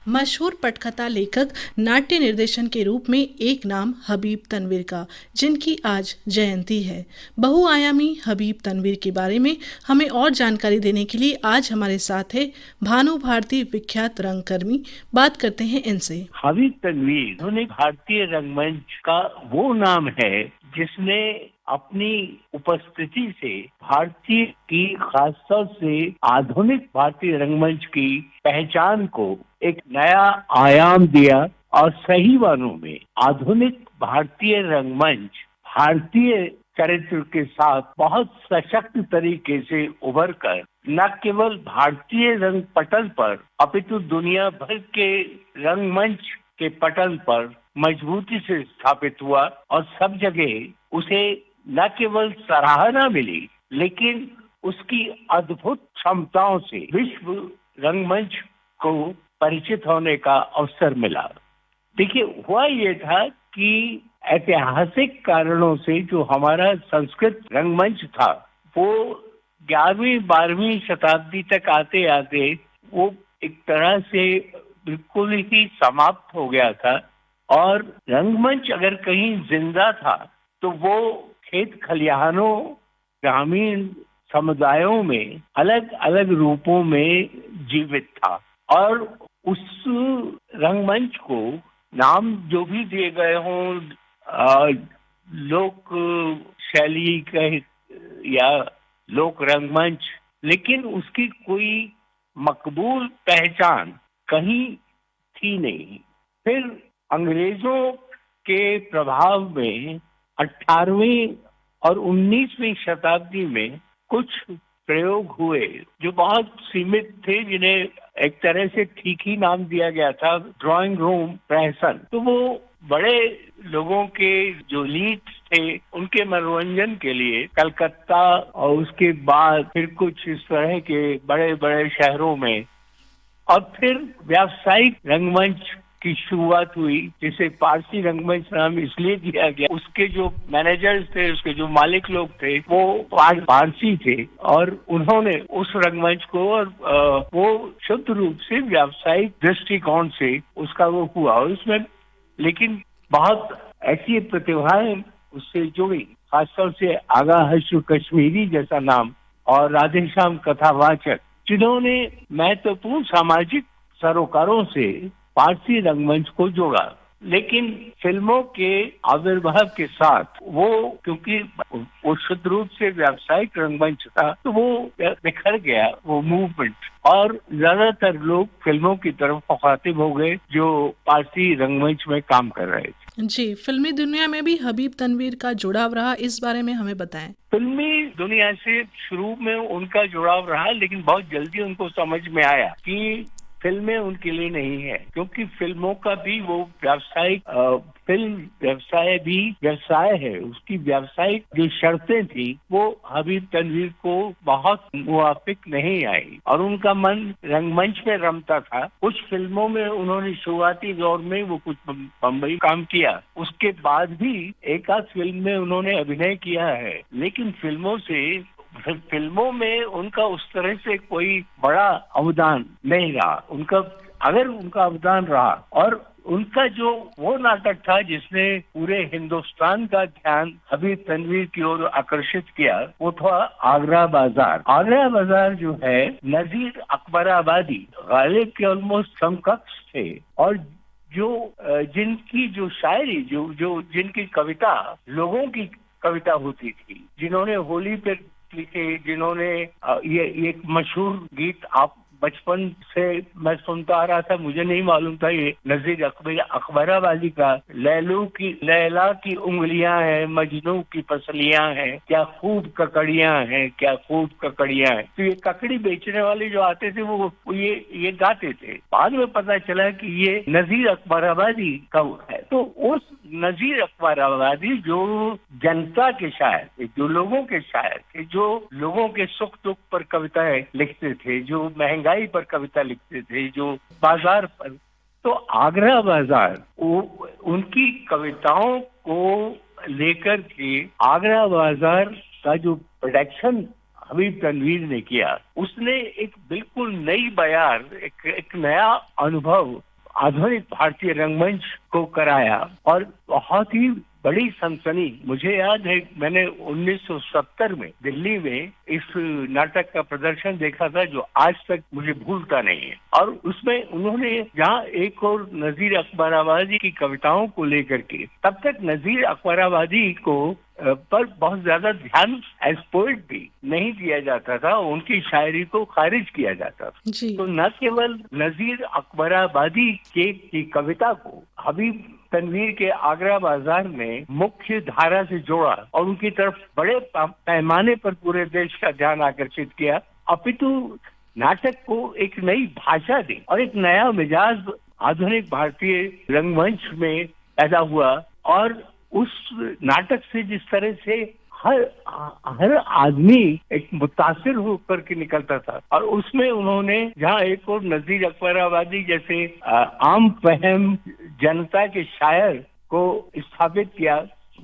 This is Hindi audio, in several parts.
मशहूर पटकथा लेखक नाट्य निर्देशन के रूप में एक नाम हबीब तनवीर का, जिनकी आज जयंती है। बहुआयामी हबीब तनवीर के बारे में हमें और जानकारी देने के लिए आज हमारे साथ है भानु भारती, विख्यात रंगकर्मी। बात करते हैं इनसे। हबीब तनवीर उन्हें भारतीय रंगमंच का वो नाम है जिसने अपनी उपस्थिति से भारतीय की, खासतौर से आधुनिक भारतीय रंगमंच की पहचान को एक नया आयाम दिया और सही मानों में आधुनिक भारतीय रंगमंच भारतीय चरित्र के साथ बहुत सशक्त तरीके से उभर कर न केवल भारतीय रंग पटल पर अपितु दुनिया भर के रंगमंच के पटल पर मजबूती से स्थापित हुआ और सब जगह उसे न केवल सराहना मिली लेकिन उसकी अद्भुत क्षमताओं से विश्व रंगमंच को परिचित होने का अवसर मिला। देखिए, हुआ ये था कि ऐतिहासिक कारणों से जो हमारा संस्कृत रंगमंच था वो 11वीं-12वीं शताब्दी तक आते आते वो एक तरह से बिल्कुल ही समाप्त हो गया था और रंगमंच अगर कहीं जिंदा था तो वो खेत खलिहानों, ग्रामीण समुदायों में अलग अलग रूपों में जीवित था। और उस रंगमंच को नाम जो भी दिए गए हों, लोक शैली कहे या लोक रंगमंच, लेकिन उसकी कोई मकबूल पहचान कहीं थी नहीं। फिर अंग्रेजों के प्रभाव में 18वीं और 19वीं शताब्दी में कुछ प्रयोग हुए जो बहुत सीमित थे, जिन्हें एक तरह से ठीक ही नाम दिया गया था ड्राइंग रूम प्रहसन। तो वो बड़े लोगों के जो लीड्स थे उनके मनोरंजन के लिए कलकत्ता और उसके बाद फिर कुछ इस तरह के बड़े बड़े शहरों में और फिर व्यावसायिक रंगमंच की शुरुआत हुई, जिसे पारसी रंगमंच नाम इसलिए दिया गया। उसके जो मैनेजर्स थे, उसके जो मालिक लोग थे वो पारसी थे और उन्होंने उस रंगमंच को और वो शुद्ध रूप से व्यावसायिक दृष्टिकोण से उसका वो हुआ। उसमें लेकिन बहुत ऐसी प्रतिभाएं उससे जुड़ी, खासतौर से आगा हश्र कश्मीरी जैसा नाम और राधेश्याम कथावाचक, जिन्होंने महत्वपूर्ण सामाजिक सरोकारों से पारसी रंगमंच को जोड़ा। लेकिन फिल्मों के आविर्भाव के साथ वो, क्योंकि वो शुद्ध रूप से व्यावसायिक रंगमंच था, तो वो बिखर गया वो मूवमेंट और ज्यादातर लोग फिल्मों की तरफ मुखातिब हो गए जो पारसी रंगमंच में काम कर रहे थे। जी, फिल्मी दुनिया में भी हबीब तनवीर का जुड़ाव रहा, इस बारे में हमें बताएं। फिल्मी दुनिया से शुरू में उनका जुड़ाव रहा, लेकिन बहुत जल्दी उनको समझ में आया कि फिल्में उनके लिए नहीं है, क्योंकि फिल्मों का भी वो व्यावसायिक फिल्म व्यवसाय भी व्यवसाय है। उसकी व्यावसायिक जो शर्तें थी वो हबीब तनवीर को बहुत मुवाफिक नहीं आई और उनका मन रंगमंच में रमता था। कुछ फिल्मों में उन्होंने शुरुआती दौर में वो कुछ बम्बई काम किया, उसके बाद भी एक आध फिल्म में उन्होंने अभिनय किया है, लेकिन फिल्मों में उनका उस तरह से कोई बड़ा अवदान नहीं रहा। अगर उनका अवदान रहा और उनका जो वो नाटक था जिसने पूरे हिंदुस्तान का ध्यान हबीब तनवीर की ओर आकर्षित किया, वो था आगरा बाजार। आगरा बाजार जो है नजीर अकबराबादी गालिब के ऑलमोस्ट समकक्ष थे और जो जिनकी जो शायरी जो जिनकी कविता लोगों की कविता होती थी, जिन्होंने होली पे लिखे, जिन्होंने ये एक मशहूर गीत आप बचपन से मैं सुनता आ रहा था, मुझे नहीं मालूम था ये नजीर अकबराबादी का, लैला की उंगलियां हैं, मजनू की पसलियां हैं, क्या खूब ककड़ियां हैं, क्या खूब ककड़ियां हैं। तो ये ककड़ी बेचने वाले जो आते थे वो ये गाते थे। बाद में पता चला कि ये नजीर अकबराबादी का है। तो उस नजीर अकबराबादी जो जनता के शायर थे, जो लोगों के शायर थे, जो लोगों के सुख दुख पर कविताएं लिखते थे, जो महंगाई पर कविता लिखते थे, जो बाजार पर, तो आगरा बाजार उनकी कविताओं को लेकर के आगरा बाजार का जो प्रोडक्शन हबीब तनवीर ने किया, उसने एक बिल्कुल नई बयार, एक नया अनुभव आधुनिक भारतीय रंगमंच को कराया और बहुत ही बड़ी सनसनी। मुझे याद है मैंने 1970 में दिल्ली में इस नाटक का प्रदर्शन देखा था जो आज तक मुझे भूलता नहीं है। और उसमें उन्होंने जहाँ एक और नजीर अकबराबादी की कविताओं को लेकर के, तब तक नजीर अकबराबादी को पर बहुत ज्यादा ध्यान एज पोएट भी नहीं दिया जाता था, उनकी शायरी को खारिज किया जाता था। जी। तो न केवल नजीर अकबराबादी की कविता को हबीब तनवीर के आगरा बाजार में मुख्य धारा से जोड़ा और उनकी तरफ बड़े पैमाने पर पूरे देश का ध्यान आकर्षित किया, अपितु नाटक को एक नई भाषा दी और एक नया मिजाज आधुनिक भारतीय रंगमंच में पैदा हुआ। और उस नाटक से जिस तरह से हर आदमी एक मुतासिर होकर के निकलता था, और उसमें उन्होंने जहाँ एक और नजीर अकबराबादी जैसे आम फहम जनता के शायर को स्थापित किया,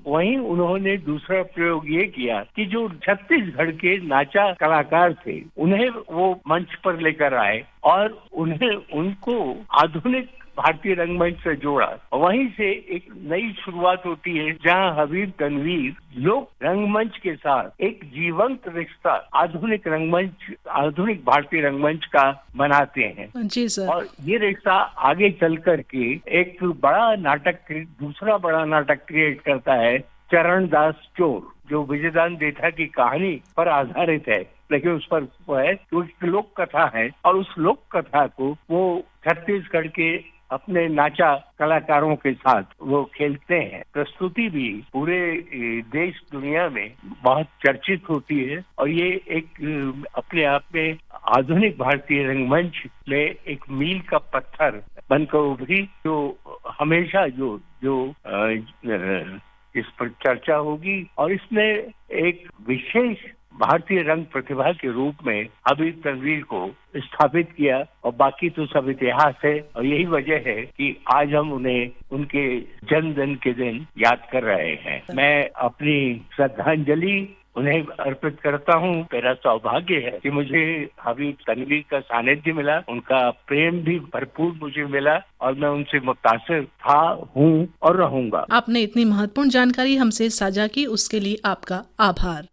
वहीं उन्होंने दूसरा प्रयोग ये किया कि जो छत्तीसगढ़ के नाचा कलाकार थे उन्हें वो मंच पर लेकर आए और उनको आधुनिक भारतीय रंगमंच से जोड़ा। वहीं से एक नई शुरुआत होती है जहां हबीब तनवीर लोक रंगमंच के साथ एक जीवंत रिश्ता आधुनिक भारतीय रंगमंच का बनाते हैं। जी सर। और ये रिश्ता आगे चल करके एक दूसरा बड़ा नाटक क्रिएट करता है, चरणदास चोर, जो विजयदान देथा की कहानी पर आधारित है, लेकिन उस पर वो है क्योंकि लोक कथा है और उस लोक कथा को वो छत्तीसगढ़ के अपने नाचा कलाकारों के साथ वो खेलते हैं। प्रस्तुति भी पूरे देश दुनिया में बहुत चर्चित होती है और ये एक अपने आप में आधुनिक भारतीय रंगमंच में एक मील का पत्थर बनकर उभरी, जो हमेशा जो इस पर चर्चा होगी। और इसने एक विशेष भारतीय रंग प्रतिभा के रूप में हबीब तनवीर को स्थापित किया और बाकी तो सब इतिहास है। और यही वजह है कि आज हम उन्हें उनके जन्मदिन के दिन याद कर रहे हैं। मैं अपनी श्रद्धांजलि उन्हें अर्पित करता हूँ। मेरा सौभाग्य है कि मुझे हबीब तनवीर का सानिध्य मिला, उनका प्रेम भी भरपूर मुझे मिला और मैं उनसे मुतासिर था, हूँ और रहूंगा। आपने इतनी महत्वपूर्ण जानकारी हमसे साझा की, उसके लिए आपका आभार।